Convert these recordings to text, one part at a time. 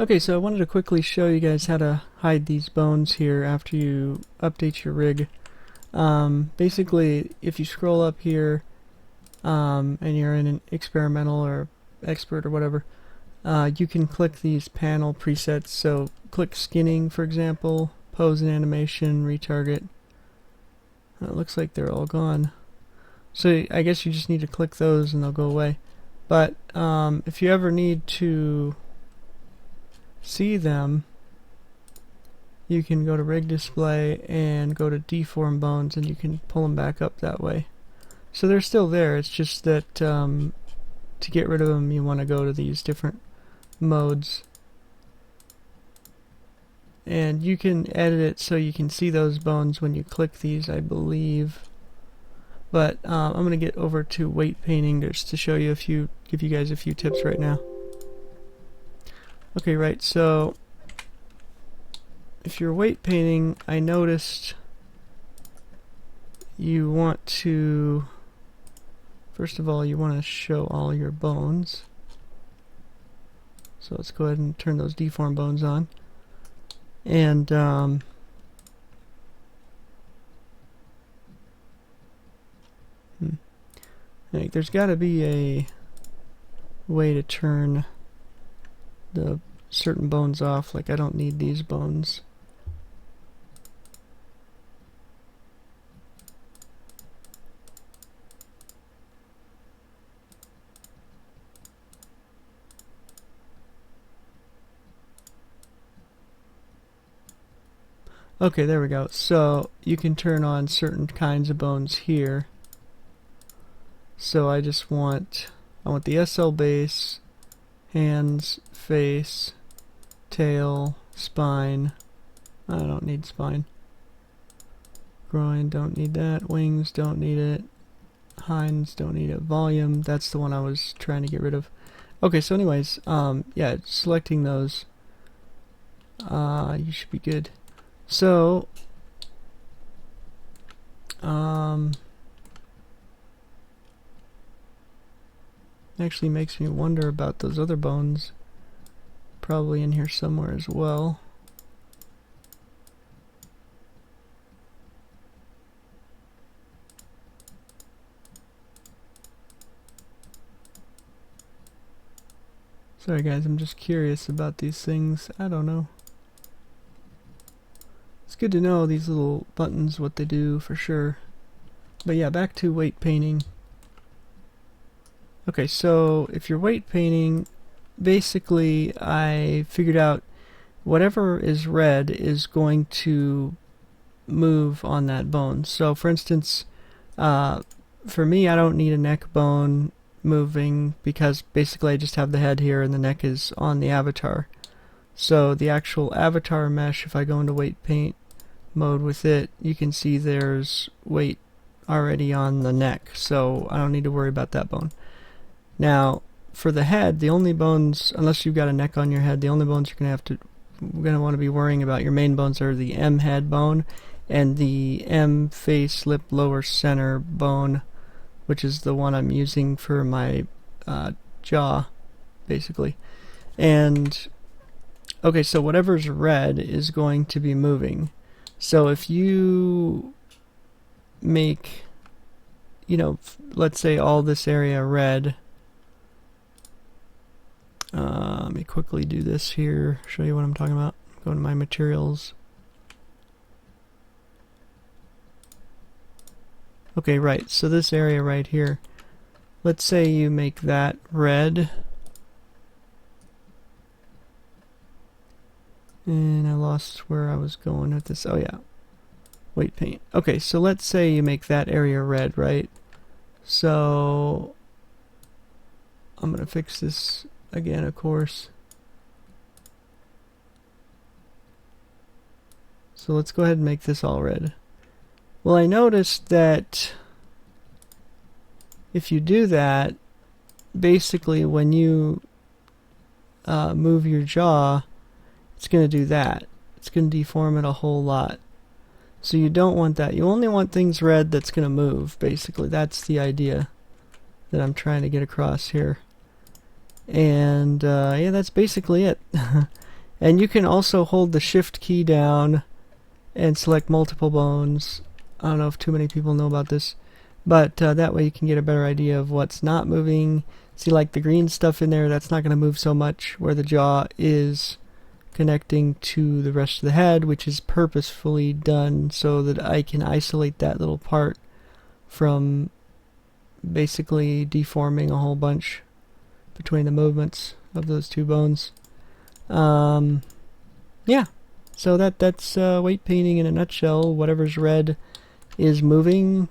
Okay, so I wanted to quickly show you guys how to hide these bones here after you update your rig. Basically, if you scroll up here and you're in an experimental or expert or whatever, you can click these panel presets. So click skinning, for example, pose and animation, retarget. It looks like they're all gone. So I guess you just need to click those and they'll go away. But if you ever need to see them, you can go to rig display and go to deform bones and you can pull them back up that way. So they're still there, it's just that to get rid of them you want to go to these different modes. And you can edit it so you can see those bones when you click these, I believe. But I'm going to get over to weight painting just to show you give you guys a few tips right now. Okay, right, so if you're weight painting, I noticed you want to, first of all, you want to show all your bones. So let's go ahead and turn those deform bones on. And there's got to be a way to turn the certain bones off. Like, I don't need these bones. Okay, there we go. So you can turn on certain kinds of bones here. So I want the SL base, hands, face, tail, spine. I don't need spine. Groin, don't need that. Wings, don't need it. Hinds, don't need it. Volume, that's the one I was trying to get rid of. Okay, so anyways, yeah, selecting those, you should be good. So, actually makes me wonder about those other bones. Probably in here somewhere as well. Sorry guys, I'm just curious about these things. I don't know. It's good to know these little buttons, what they do for sure. But yeah, back to weight painting. Okay, so if you're weight painting, basically I figured out whatever is red is going to move on that bone. So for instance, for me, I don't need a neck bone moving because basically I just have the head here and the neck is on the avatar. So the actual avatar mesh, if I go into weight paint mode with it, you can see there's weight already on the neck, so I don't need to worry about that bone. Now, for the head, the only bones, unless you've got a neck on your head, the only bones you're going to want to be worrying about, your main bones, are the M head bone and the M face, lip, lower center bone, which is the one I'm using for my jaw, basically. And, okay, so whatever's red is going to be moving. So if you make, let's say all this area red, let me quickly do this here, show you what I'm talking about. Go to my materials. Okay, right, so this area right here, let's say you make that red. And I lost where I was going with this. Oh yeah, weight paint. Okay, so let's say you make that area red, right? So I'm gonna fix this again, of course. So let's go ahead and make this all red. Well, I noticed that if you do that, basically when you move your jaw, it's going to do that. It's going to deform it a whole lot. So you don't want that. You only want things red that's going to move, basically. That's the idea that I'm trying to get across here. And yeah, that's basically it. And you can also hold the shift key down and select multiple bones. I don't know if too many people know about this, but that way you can get a better idea of what's not moving. See, like the green stuff in there, that's not going to move so much, where the jaw is connecting to the rest of the head, which is purposefully done so that I can isolate that little part from basically deforming a whole bunch between the movements of those two bones. Yeah, so that's weight painting in a nutshell. Whatever's red is moving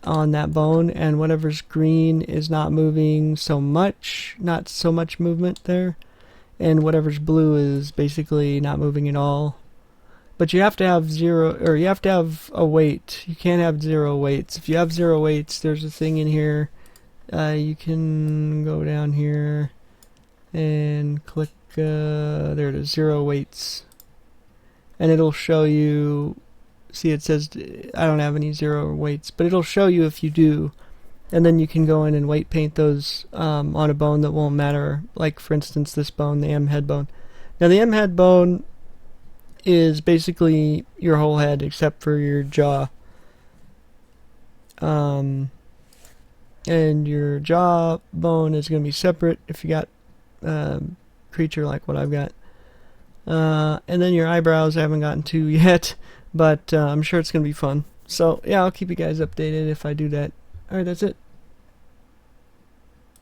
on that bone, and whatever's green is not moving so much, not so much movement there, and whatever's blue is basically not moving at all. But you have to have zero, or you have to have a weight. You can't have zero weights. If you have zero weights, there's a thing in here. You can go down here and click, there it is, zero weights. And it'll show you, see it says, I don't have any zero weights, but it'll show you if you do. And then you can go in and weight paint those on a bone that won't matter. Like, for instance, this bone, the M head bone. Now, the M head bone is basically your whole head except for your jaw. And your jaw bone is going to be separate if you got creature like what I've got. And then your eyebrows I haven't gotten to yet, but I'm sure it's going to be fun. So, yeah, I'll keep you guys updated if I do that. Alright, that's it.